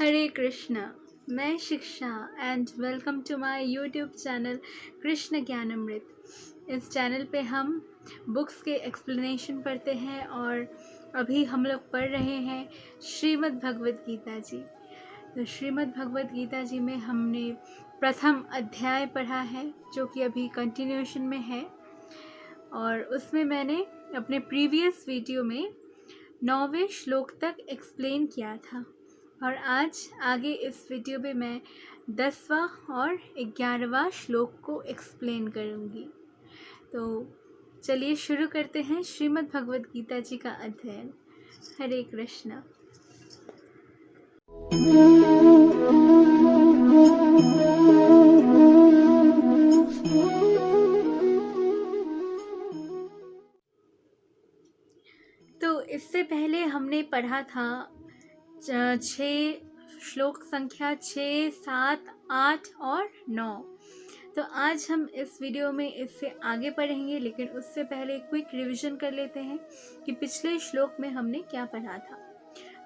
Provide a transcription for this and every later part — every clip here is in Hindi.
हरे कृष्णा। मैं Shiksha and welcome to my YouTube channel Krishna Gyanamrit. इस चैनल पे हम बुक्स के एक्सप्लेनेशन पढ़ते हैं और अभी हम लोग पढ़ रहे हैं श्रीमद् भगवद गीता जी। तो श्रीमद् भगवद गीता जी में हमने प्रथम अध्याय पढ़ा है जो कि अभी कंटिन्यूएशन में है, और उसमें मैंने अपने प्रीवियस वीडियो में 9वें श्लोक तक एक्सप्लेन किया था। और आज आगे इस वीडियो में मैं 10वां और 11वां श्लोक को एक्सप्लेन करूँगी। तो चलिए शुरू करते हैं श्रीमद् भगवद गीता जी का अध्ययन। हरे कृष्णा। तो इससे पहले हमने पढ़ा था 6 श्लोक संख्या 6, 7, 8 और 9। तो आज हम इस वीडियो में इससे आगे पढ़ेंगे, लेकिन उससे पहले क्विक रिवीजन कर लेते हैं कि पिछले श्लोक में हमने क्या पढ़ा था।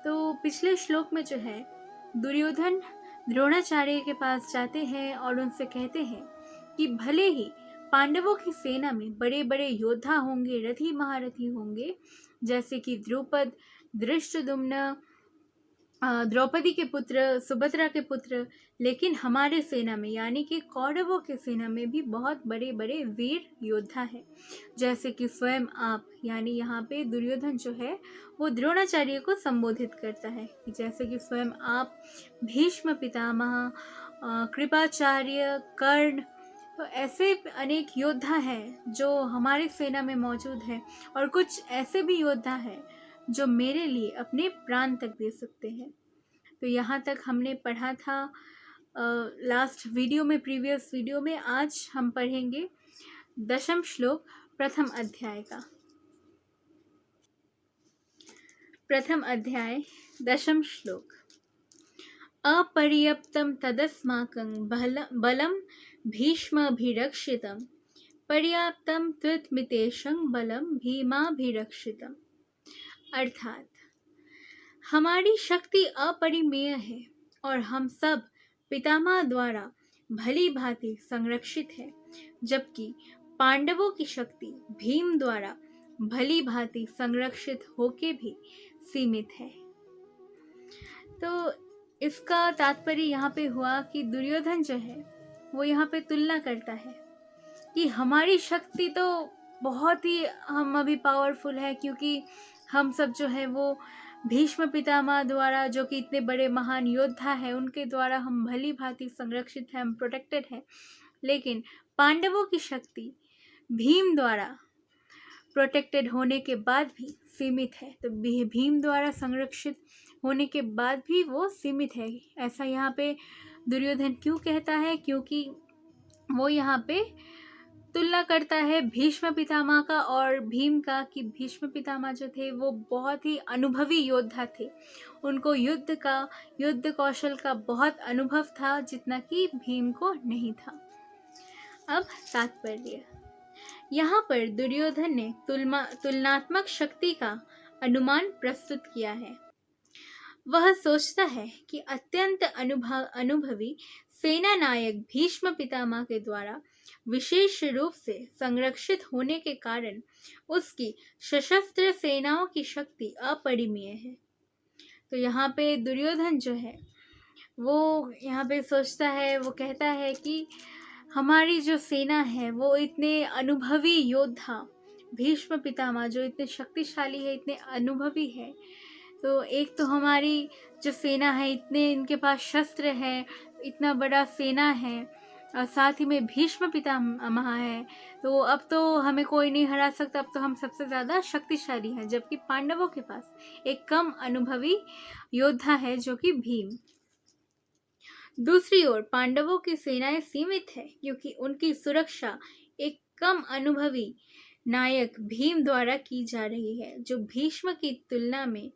तो पिछले श्लोक में जो है, दुर्योधन द्रोणाचार्य के पास जाते हैं और उनसे कहते हैं कि भले ही पांडवों की सेना में बड़े बड़े योद्धा होंगे, रथी महारथी होंगे, जैसे कि द्रुपद, धृष्टद्युम्न, द्रौपदी के पुत्र, सुभद्रा के पुत्र, लेकिन हमारे सेना में यानी कि कौरवों के सेना में भी बहुत बड़े बड़े वीर योद्धा हैं, जैसे कि स्वयं आप। यानी यहाँ पे दुर्योधन जो है वो द्रोणाचार्य को संबोधित करता है कि जैसे कि स्वयं आप, भीष्म पितामह, कृपाचार्य, कर्ण। तो ऐसे अनेक योद्धा हैं जो हमारी सेना में मौजूद हैं, और कुछ ऐसे भी योद्धा हैं जो मेरे लिए अपने प्राण तक दे सकते हैं। तो यहाँ तक हमने पढ़ा था लास्ट वीडियो में, प्रीवियस वीडियो में। आज हम पढ़ेंगे 10वां श्लोक प्रथम अध्याय का। प्रथम अध्याय 10वां श्लोक। अपर्याप्तं तदस्माकं बलं भीष्माभिरक्षितं, पर्याप्तं त्वत्मितेषं बलं भीमाभिरक्षितम्। अर्थात हमारी शक्ति अपरिमेय है और हम सब पितामह द्वारा भली भांति संरक्षित है, जबकि पांडवों की शक्ति भीम द्वारा भली भांति संरक्षित होके भी सीमित है। तो इसका तात्पर्य यहाँ पे हुआ कि दुर्योधन जो है वो यहाँ पे तुलना करता है कि हमारी शक्ति तो बहुत ही, हम अभी पावरफुल है क्योंकि हम सब जो है वो भीष्म पितामह द्वारा, जो कि इतने बड़े महान योद्धा है, उनके द्वारा हम भली भांति संरक्षित हैं, हम प्रोटेक्टेड हैं। लेकिन पांडवों की शक्ति भीम द्वारा प्रोटेक्टेड होने के बाद भी सीमित है। तो भीम द्वारा संरक्षित होने के बाद भी वो सीमित है। ऐसा यहाँ पे दुर्योधन क्यों कहता है? क्योंकि वो यहाँ पे तुलना करता है भीष्म पितामह का और भीम का, कि भीष्म पितामह जो थे वो बहुत ही अनुभवी योद्धा थे। उनको युद्ध कौशल का बहुत अनुभव था, जितना कि भीम को नहीं था। अब तात्पर्य, यहाँ पर दुर्योधन ने तुलनात्मक शक्ति का अनुमान प्रस्तुत किया है। वह सोचता है कि अत्यंत अनुभवी सेना नायक भीष्म पितामह के द्वारा विशेष रूप से संरक्षित होने के कारण उसकी सशस्त्र सेनाओं की शक्ति अपरिमेय है। तो यहाँ पे दुर्योधन जो है वो यहाँ पे सोचता है, वो कहता है कि हमारी जो सेना है वो इतने अनुभवी योद्धा भीष्म पितामह जो इतने शक्तिशाली है, इतने अनुभवी है, तो एक तो हमारी जो सेना है, इतने इनके पास शस्त्र है, इतना बड़ा सेना है, और साथ ही में भीष्म पितामह है, तो अब तो हमें कोई नहीं हरा सकता, अब तो हम सबसे ज़्यादा शक्तिशाली हैं। जबकि पांडवों के पास एक कम अनुभवी योद्धा है जो कि भीम। दूसरी ओर पांडवों की सेनाएं सीमित है क्योंकि उनकी सुरक्षा एक कम अनुभवी नायक भीम द्वारा की जा रही है, जो भीष्म की तुलना में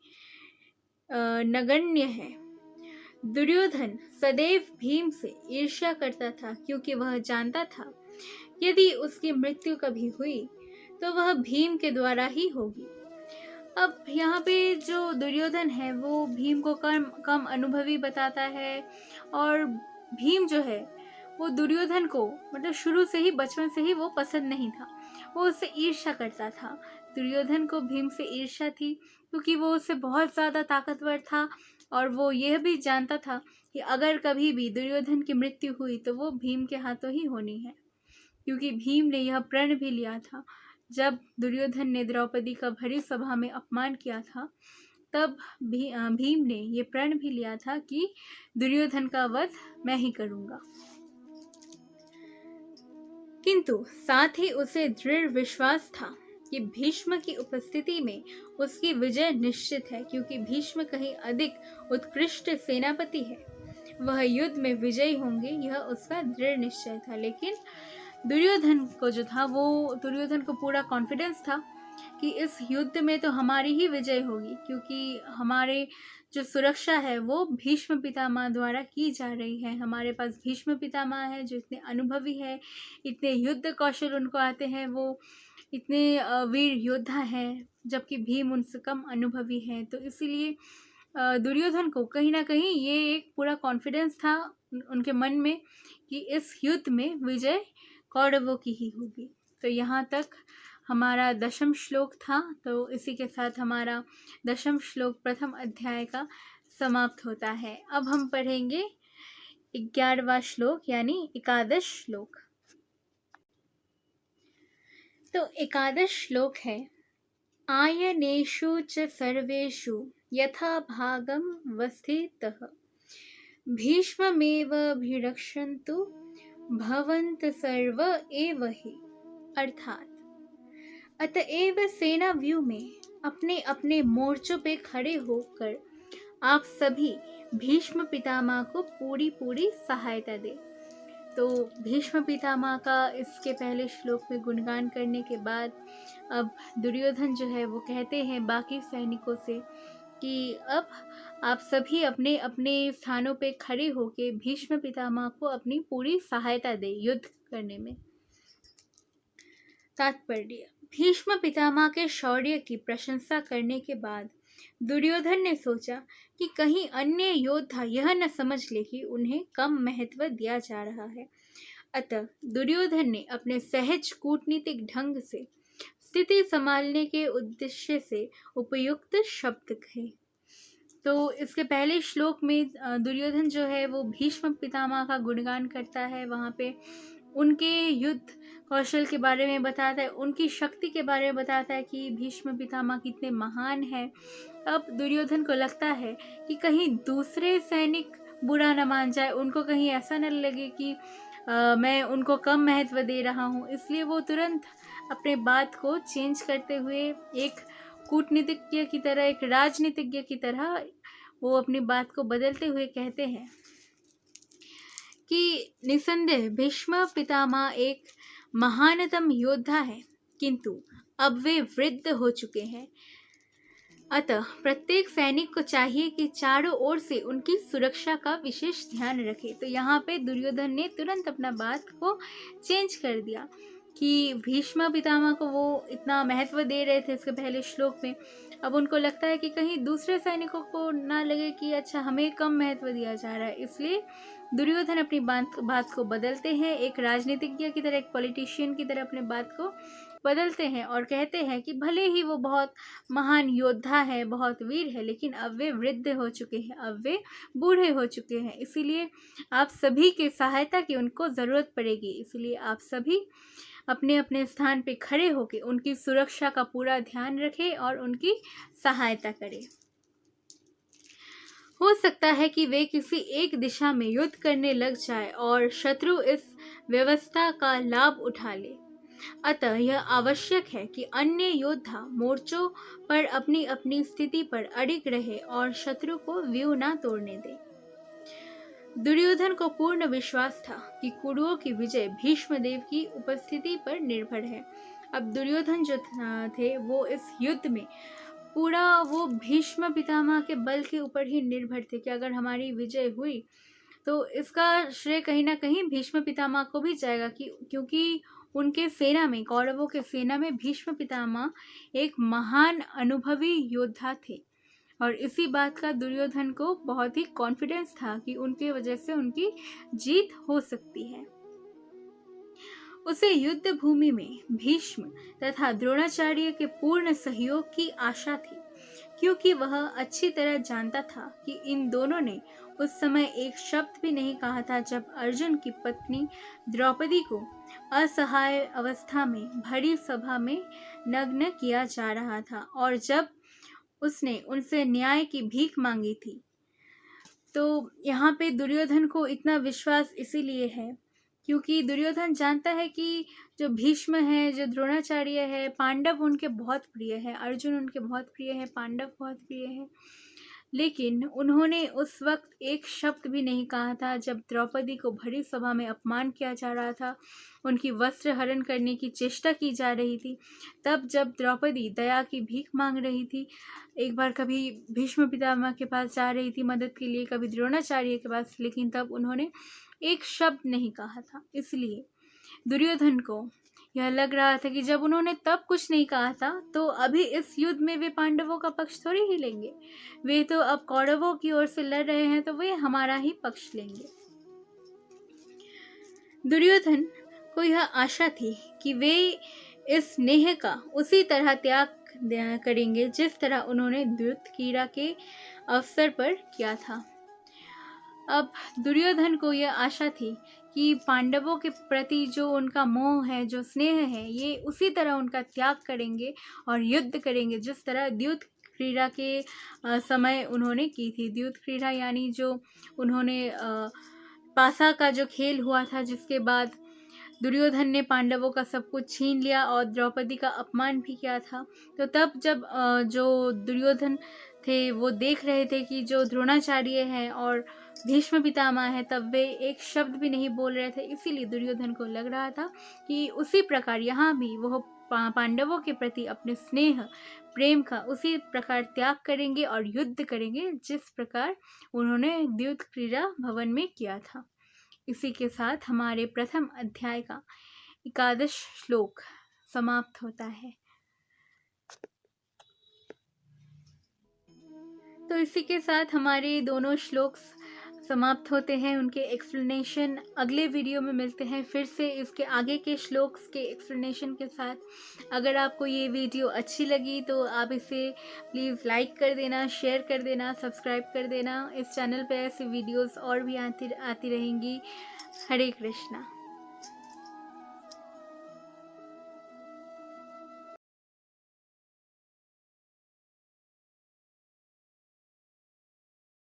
नगण्य है। दुर्योधन सदैव भीम से ईर्ष्या करता था क्योंकि वह जानता था यदि उसकी मृत्यु कभी हुई तो वह भीम के द्वारा ही होगी। अब यहाँ पे जो दुर्योधन है वो भीम को कम कम अनुभवी बताता है, और भीम जो है वो दुर्योधन को मतलब शुरू से ही, बचपन से ही वो पसंद नहीं था, वो उससे ईर्ष्या करता था। दुर्योधन को भीम से ईर्ष्या थी क्योंकि वो उससे बहुत ज़्यादा ताकतवर था, और वो यह भी जानता था कि अगर कभी भी दुर्योधन की मृत्यु हुई तो वो भीम के हाथों ही होनी है, क्योंकि भीम ने यह प्रण भी लिया था। जब दुर्योधन ने द्रौपदी का भरी सभा में अपमान किया था, तब भीम ने ये प्रण भी लिया था कि दुर्योधन का वध मैं ही करूंगा। किंतु साथ ही उसे दृढ़ विश्वास था कि भीष्म की उपस्थिति में उसकी विजय निश्चित है, क्योंकि भीष्म कहीं अधिक उत्कृष्ट सेनापति है, वह युद्ध में विजयी होंगे, यह उसका दृढ़ निश्चय था। लेकिन दुर्योधन को जो था, वो दुर्योधन को पूरा कॉन्फिडेंस था कि इस युद्ध में तो हमारी ही विजय होगी, क्योंकि हमारे जो सुरक्षा है वो भीष्म पितामह द्वारा की जा रही है। हमारे पास भीष्म पितामह है जो इतने अनुभवी है, इतने युद्ध कौशल उनको आते हैं, वो इतने वीर योद्धा हैं, जबकि भीम उनसे कम अनुभवी है। तो इसीलिए दुर्योधन को कहीं ना कहीं ये एक पूरा कॉन्फिडेंस था उनके मन में कि इस युद्ध में विजय कौरवों की ही होगी। तो यहाँ तक हमारा 10वां श्लोक था। तो इसी के साथ हमारा 10वां श्लोक प्रथम अध्याय का समाप्त होता है। अब हम पढ़ेंगे 11वां श्लोक यानी एकादश श्लोक। तो एकादश श्लोक है, आयनेषु च सर्वेषु यथा भागं वस्थितः भीष्ममेवाभिरक्षन्तु भवन्त सर्व एव हि। अर्थात अतएव सेना व्यू में अपने अपने मोर्चों पे खड़े होकर आप सभी भीष्म पितामह को पूरी पूरी सहायता दें। तो भीष्म पितामह का इसके पहले श्लोक में गुणगान करने के बाद अब दुर्योधन जो है वो कहते हैं बाकी सैनिकों से कि अब आप सभी अपने अपने स्थानों पे खड़े होकर भीष्म पितामह को अपनी पूरी सहायता दें युद्ध करने में। तात्पर्य, भीष्म पितामह के शौर्य की प्रशंसा करने के बाद दुर्योधन ने सोचा कि कहीं अन्य योद्धा यह न समझ ले कि उन्हें कम महत्व दिया जा रहा है। अतः दुर्योधन ने अपने सहज कूटनीतिक ढंग से स्थिति संभालने के उद्देश्य से उपयुक्त शब्द कहे। तो इसके पहले श्लोक में दुर्योधन जो है वो भीष्म पितामह का गुणगान करता है, वहाँ पे उनके युद्ध कौशल के बारे में बताता है, उनकी शक्ति के बारे में बताता है कि भीष्म पितामह कितने महान हैं। अब दुर्योधन को लगता है कि कहीं दूसरे सैनिक बुरा न मान जाए, उनको कहीं ऐसा न लगे कि मैं उनको कम महत्व दे रहा हूँ, इसलिए वो तुरंत अपने बात को चेंज करते हुए एक कूटनीतिज्ञ की तरह, एक राजनीतिज्ञ की तरह वो अपनी बात को बदलते हुए कहते हैं कि निसंदेह भीष्म पितामह एक महानतम योद्धा है, किंतु अब वे वृद्ध हो चुके हैं। अतः प्रत्येक सैनिक को चाहिए कि चारों ओर से उनकी सुरक्षा का विशेष ध्यान रखे। तो यहाँ पे दुर्योधन ने तुरंत अपना बात को चेंज कर दिया कि भीष्म पितामह को वो इतना महत्व दे रहे थे इसके पहले श्लोक में, अब उनको लगता है कि कहीं दूसरे सैनिकों को ना लगे कि अच्छा हमें कम महत्व दिया जा रहा है, इसलिए दुर्योधन अपनी बात को बदलते हैं, एक राजनीतिज्ञ की तरह, एक पॉलिटिशियन की तरह अपने बात को बदलते हैं और कहते हैं कि भले ही वो बहुत महान योद्धा है, बहुत वीर है, लेकिन अब वे वृद्ध हो चुके हैं, अब वे बूढ़े हो चुके हैं, इसीलिए आप सभी की सहायता की उनको ज़रूरत पड़ेगी। इसलिए आप सभी अपने अपने स्थान पे खड़े होकर उनकी सुरक्षा का पूरा ध्यान रखें और उनकी सहायता करें। हो सकता है कि वे किसी एक दिशा में युद्ध करने लग जाए और शत्रु इस व्यवस्था का लाभ उठा ले। अतः यह आवश्यक है कि अन्य योद्धा मोर्चों पर अपनी अपनी स्थिति पर अडिग रहे और शत्रु को व्यू न तोड़ने दे। दुर्योधन को पूर्ण विश्वास था कि कुरुओं की विजय भीष्मदेव की उपस्थिति पर निर्भर है। अब दुर्योधन जो थे वो इस युद्ध में पूरा वो भीष्म पितामह के बल के ऊपर ही निर्भर थे कि अगर हमारी विजय हुई तो इसका श्रेय कहीं ना कहीं भीष्म पितामह को भी जाएगा, कि क्योंकि उनके सेना में, कौरवों के सेना में भीष्म पितामह एक महान अनुभवी योद्धा थे और इसी बात का दुर्योधन को बहुत ही कॉन्फिडेंस था कि उनके वजह से उनकी जीत हो सकती है। उसे युद्ध भूमि में भीष्म तथा द्रोणाचार्य के पूर्ण सहयोग की आशा थी, क्योंकि वह अच्छी तरह जानता था कि इन दोनों ने उस समय एक शब्द भी नहीं कहा था जब अर्जुन की पत्नी द्रौपदी को असहाय अवस्था में भरी सभा में नग्न किया जा रहा था और जब उसने उनसे न्याय की भीख मांगी थी। तो यहाँ पे दुर्योधन को इतना विश्वास इसीलिए है क्योंकि दुर्योधन जानता है कि जो भीष्म है, जो द्रोणाचार्य है, पांडव उनके बहुत प्रिय है, अर्जुन उनके बहुत प्रिय है, पांडव बहुत प्रिय है, लेकिन उन्होंने उस वक्त एक शब्द भी नहीं कहा था जब द्रौपदी को भरी सभा में अपमान किया जा रहा था, उनकी वस्त्र हरण करने की चेष्टा की जा रही थी। तब जब द्रौपदी दया की भीख मांग रही थी, एक बार कभी भीष्म पितामह के पास जा रही थी मदद के लिए, कभी द्रोणाचार्य के पास, लेकिन तब उन्होंने एक शब्द नहीं कहा था। इसलिए दुर्योधन को यह लग रहा था कि जब उन्होंने तब कुछ नहीं कहा था तो अभी इस युद्ध में वे पांडवों का पक्ष थोड़ी ही लेंगे। वे तो अब कौरवों की ओर से लड़ रहे हैं, तो वे हमारा ही पक्ष लेंगे। दुर्योधन को यह आशा थी कि वे इस स्नेह का उसी तरह त्याग करेंगे जिस तरह उन्होंने द्युत क्रीड़ा के अवसर पर किया था। अब दुर्योधन को यह आशा थी कि पांडवों के प्रति जो उनका मोह है, जो स्नेह है, ये उसी तरह उनका त्याग करेंगे और युद्ध करेंगे जिस तरह द्युत क्रीड़ा के समय उन्होंने की थी। द्युत क्रीड़ा यानी जो उन्होंने पासा का जो खेल हुआ था, जिसके बाद दुर्योधन ने पांडवों का सब कुछ छीन लिया और द्रौपदी का अपमान भी किया था। तो तब जब जो दुर्योधन थे वो देख रहे थे कि जो द्रोणाचार्य है और भीष्म पितामह है, तब वे एक शब्द भी नहीं बोल रहे थे। इसीलिए दुर्योधन को लग रहा था कि उसी प्रकार यहाँ भी वह पांडवों के प्रति अपने स्नेह प्रेम का उसी प्रकार त्याग करेंगे और युद्ध करेंगे जिस प्रकार उन्होंने द्युत क्रीड़ा भवन में किया था। इसी के साथ हमारे प्रथम अध्याय का 11 श्लोक समाप्त होता है। तो इसी के साथ हमारे दोनों श्लोक समाप्त होते हैं। उनके एक्सप्लेनेशन अगले वीडियो में मिलते हैं फिर से इसके आगे के श्लोक्स के एक्सप्लेनेशन के साथ। अगर आपको ये वीडियो अच्छी लगी तो आप इसे प्लीज़ लाइक कर देना, शेयर कर देना, सब्सक्राइब कर देना। इस चैनल पे ऐसे वीडियोस और भी आती रहेंगी। हरे कृष्णा।